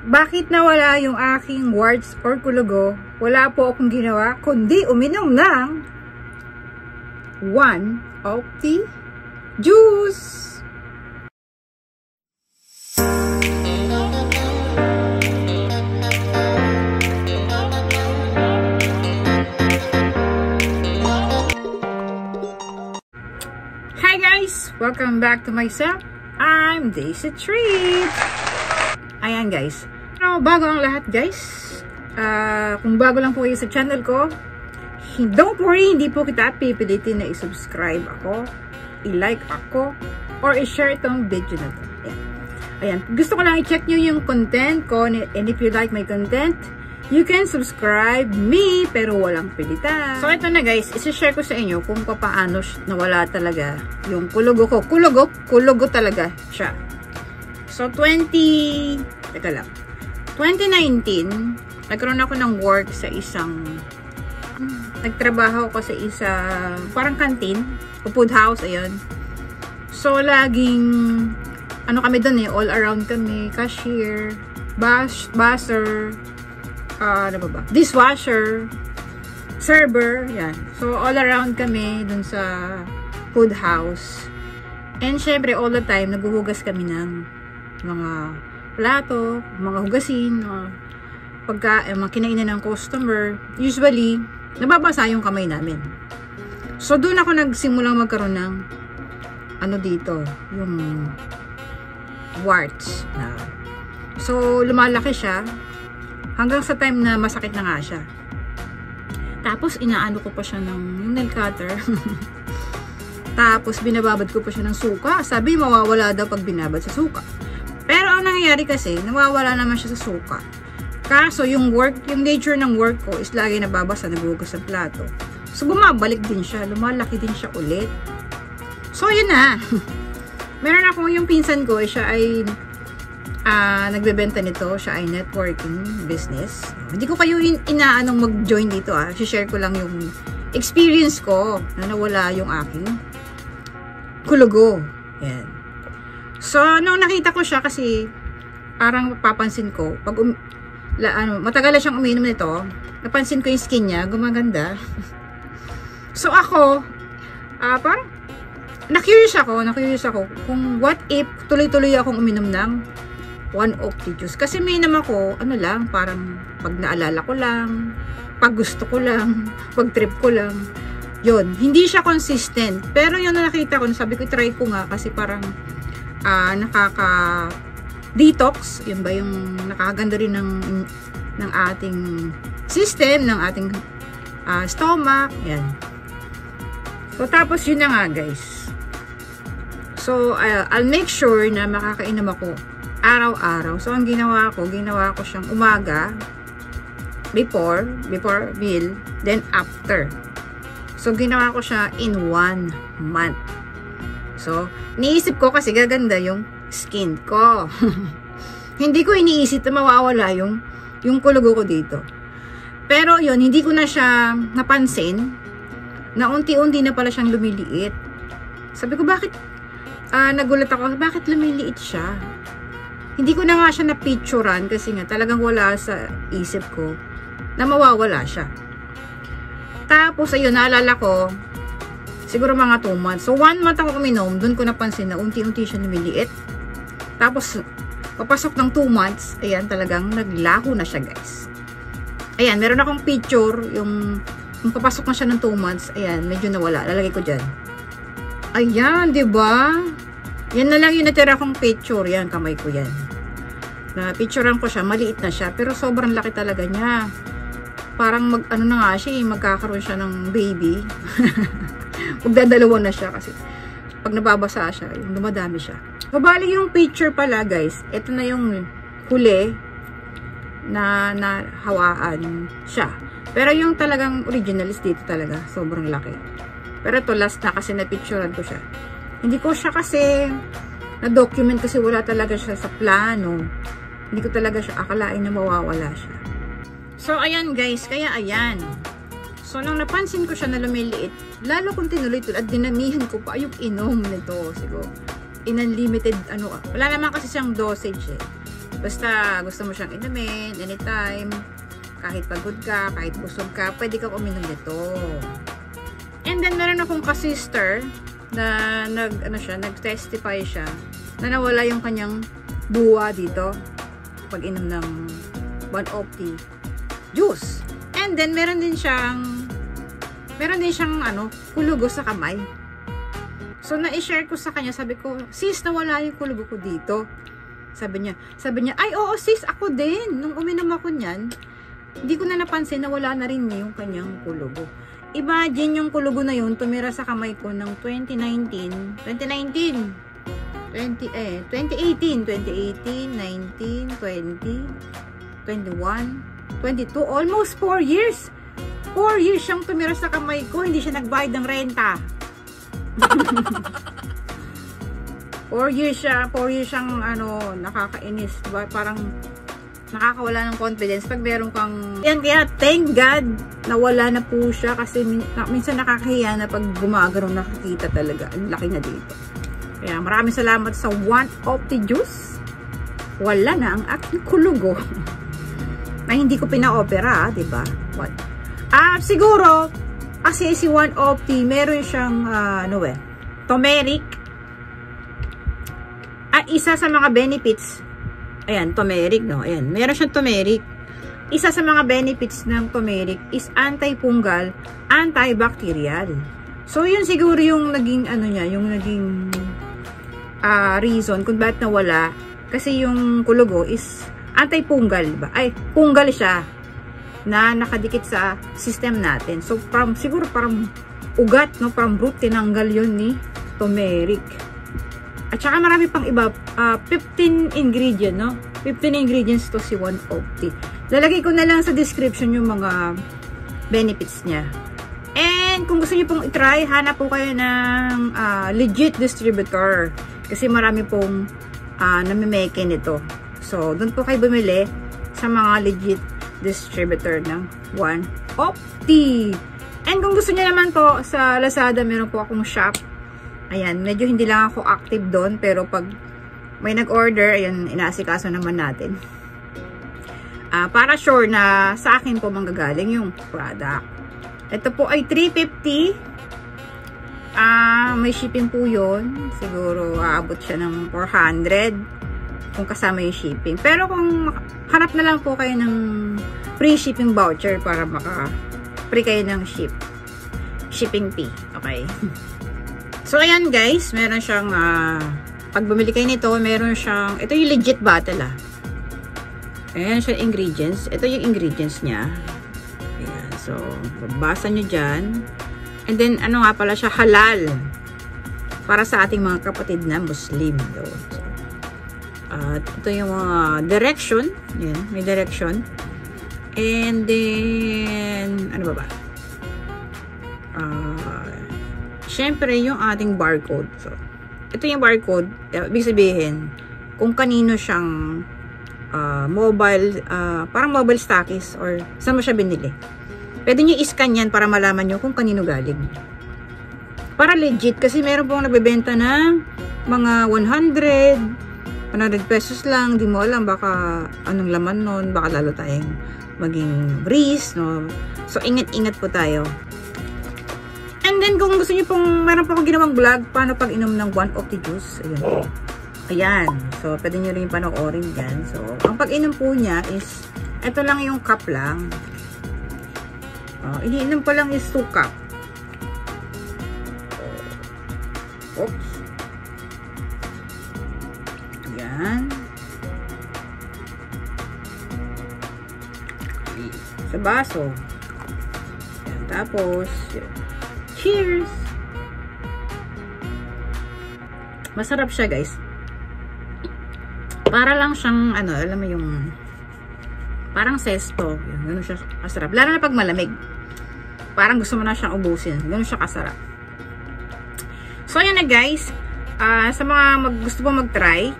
Bakit nawala yung aking warts or kulugo? Wala po akong ginawa, kundi uminom ng one of the juice. Hi guys! Welcome back to myself. I'm Daisy Treat. Ayan guys. Pero bago ang lahat guys, kung bago lang po kayo sa channel ko, don't worry, hindi po kita pipilitin na i-subscribe ako, i-like ako, or i-share itong video na to. Ayan. Gusto ko lang i-check nyo yung content ko, and if you like my content, you can subscribe me, pero walang pilitan. So, ito na guys, isi-share ko sa inyo kung paano nawala talaga yung kulugo ko. Kulugo talaga siya. So, 2019, nagkaroon ako ng work sa isang, nagtrabaho ko sa isang, parang canteen, o food house, ayun. So, laging, ano kami doon all around kami, cashier, buzzer, ano ba? Dishwasher, server, yan. So, all around kami dun sa food house. And, syempre, all the time, naghuhugas kami ng mga plato, mga hugasin, pagka, mga kinainan ng customer. Usually, nababasa yung kamay namin. So, dun ako nagsimulang magkaroon ng, ano dito, yung warts. So, lumalaki siya. Hanggang sa time na masakit na nga siya. Tapos, inaano ko pa siya ng nail cutter. Tapos, binababad ko pa siya ng suka. Sabi, mawawala daw pag binabad sa suka. Pero, ang nangyayari kasi, nawawala naman siya sa suka. Kaso, yung nature ng work ko is lagi nababasa, nagugas sa plato. So, bumabalik din siya. Lumalaki din siya ulit. So, yun na. Meron ako yung pinsan ko, siya ay nagbebenta nito, siya ay networking business. Hindi ko kayo inaanong mag-join dito share ko lang yung experience ko na nawala yung aking kulugo. Yan. So, nung nakita ko siya kasi parang papansin ko, pag matagal na siyang uminom nito, napansin ko yung skin niya, gumaganda. So, ako, parang na-curious ako kung what if tuloy-tuloy akong uminom ng one of the juice. Kasi may naman ako, ano lang, parang pag naalala ko lang, pag gusto ko lang, pag trip ko lang. Yun, hindi siya consistent. Pero yun na nakita ko, sabi ko, try ko nga kasi parang nakaka-detox. Yun ba yung nakakaganda rin ng ating system, ng ating stomach. Yan. So, tapos yun na nga, guys. So, I'll make sure na makakainom ako araw-araw. So, ang ginawa ko siyang umaga, before meal, then after. So, ginawa ko siya in 1 month. So, iniisip ko kasi gaganda yung skin ko. Hindi ko iniisip na mawawala yung kulugo ko dito. Pero, yun, hindi ko na siya napansin na unti-unti na pala siyang lumiliit. Sabi ko, bakit nagulat ako, bakit lumiliit siya? Hindi ko na nga siya na-picturean kasi nga talagang wala sa isip ko na mawawala siya. Tapos, ayun, naalala ko, siguro mga 2 months. So, 1 month ako uminom, dun ko napansin na unti-unti siya lumiliit. Tapos, papasok ng 2 months, ayan, talagang naglaho na siya, guys. Ayan, meron akong picture, yung papasok na siya ng 2 months, ayan, medyo nawala. Lalagay ko dyan. Ayan, diba? Yan na lang yung natira kong picture. Yan, kamay ko yan. Na-picturean ko siya. Maliit na siya. Pero sobrang laki talaga niya. Parang ano na nga siya, magkakaroon siya ng baby. Magdadalawa na siya kasi pag nababasa siya, yung dumadami siya. So, bali yung picture pala, guys. Ito na yung huli na hawaan siya. Pero yung talagang original is dito talaga. Sobrang laki. Pero ito last na kasi na-picturean ko siya. Hindi ko siya kasi na-document kasi wala talaga siya sa plano. Hindi ko talaga siya akalain na mawawala siya. So, ayan guys. Kaya ayan. So, nung napansin ko siya na lumiliit, lalo kong tinuloy at dinamihan ko pa yung inom nito. Siguro, in unlimited, wala naman kasi siyang dosage eh. Basta gusto mo siyang inumin anytime, kahit pagod ka, kahit busog ka, pwede kang uminom nito. And then meron akong ka-sister na nag-testify siya na nawala yung kanyang buwa dito pag inom ng One Opti juice. And then meron din siyang kulugo sa kamay. So na-share ko sa kanya, sabi ko, sis, nawala yung kulugo ko dito. Sabi niya, ay oo sis, ako din. Nung uminom ako niyan, hindi ko na napansin na wala na rin yung kanyang kulugo. Imagine yung kulugo na yun, tumira sa kamay ko ng 2018, 19, 20, 19, 20, 21, 22, almost 4 years. 4 years siyang tumira sa kamay ko, hindi siya nagbayad ng renta. 4 years siyang nakakainis, diba? Parang nakakawala ng confidence pag meron kang yan. Kaya thank God nawala na po siya, kasi minsan nakakahiya na pag gumagano nakikita talaga ang laki na dito. Kaya maraming salamat sa One Opti juice. Wala na ang aking kulugo na hindi ko pina-opera, diba? Siguro kasi si One Opti meron siyang turmeric. Isa sa mga benefits, ayan, turmeric, no? Ayan, meron siyang turmeric. Isa sa mga benefits ng turmeric is anti-fungal, antibacterial. So, yun siguro yung naging, yung naging reason kung bakit nawala. Kasi yung kulugo is anti-fungal, diba? Ay, fungal siya na nakadikit sa system natin. So, siguro parang ugat, no? Parang root, tinanggal yun ni turmeric. At saka marami pang iba, 15 ingredient, no? 15 ingredients to si One Opti. Lalagay ko na lang sa description yung mga benefits niya. And kung gusto niyo pong i-try, hanap po kayo ng legit distributor. Kasi marami pong namimeke nito. So, doon po kayo bumili sa mga legit distributor ng One Opti. And kung gusto niyo naman po, sa Lazada, meron po akong shop. Ayan, medyo hindi lang ako active doon, pero pag may nag-order, ayan, inaasikaso naman natin. Para sure na sa akin po manggagaling yung product. Ito po ay $3.50. May shipping po yun. Siguro aabot siya ng 400 kung kasama yung shipping. Pero kung hanap na lang po kayo ng free shipping voucher para maka-free kayo ng shipping fee. Okay. So, ayan guys, meron siyang, pag bumili kayo nito, meron siyang, ito yung legit bottle Ayan siya ingredients. Ito yung ingredients niya. Ayan, so, babasa nyo dyan. And then, ano nga pala siya, halal. Para sa ating mga kapatid na Muslim. So, ito yung mga direction. Ayan, may direction. And then, ano ba? Syempre, yung ating barcode. So, ito yung barcode. Ibig sabihin, kung kanino siyang mobile, parang mobile stockist or saan mo siya binili. Pwede nyo i-scan yan para malaman nyo kung kanino galing. Para legit, kasi meron pong nagbebenta ng mga 100 pesos lang. Di mo alam, baka anong laman nun. Baka lalo tayong maging breeze, no? So, ingat-ingat po tayo. And then, kung gusto niyo pong, meron po akong ginawang vlog, paano pag inom ng One Opti juice. Ayan. Ayan. So, pwede nyo rin panoorin dyan. So, ang pag-inom po niya is, ito lang yung cup lang. Iniinom pa lang is 2 cup. Oops. Ayan. Sa baso. Ayan. Tapos, cheers! Masarap siya, guys. Para lang siyang, alam mo yung parang sesto. Ganun siya kasarap. Lalo na pag malamig. Parang gusto mo na siyang ubusin. Ganun siya kasarap. So, ayan na, guys. Sa mga gusto po mag-try,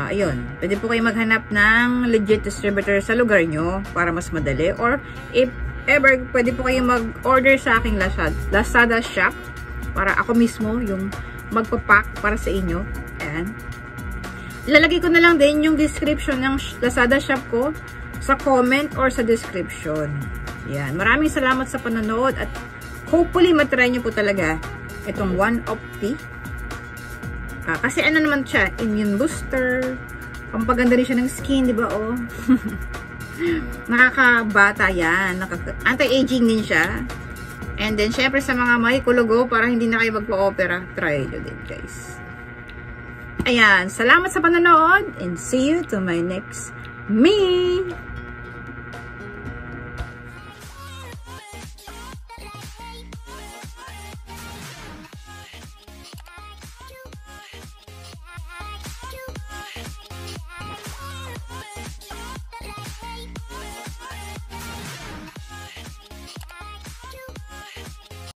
ayun. Pwede po kayo maghanap ng legit distributor sa lugar nyo para mas madali. Or, if ever, pwede po kayo mag-order sa aking Lazada shop para ako mismo yung magpapack para sa inyo. Ayan. Ilalagay ko na lang din yung description ng Lazada shop ko sa comment or sa description. Yan. Maraming salamat sa panonood at hopefully matry nyo po talaga itong One of Tea. Kasi ano naman siya, immune booster. Pampaganda rin siya ng skin, di ba? Oh. Nakakabata yan. Anti-aging din siya. And then, syempre sa mga may kulugo, para hindi na kayo magpa-opera, try nyo din, guys. Ayan. Salamat sa panonood and see you to my next meet.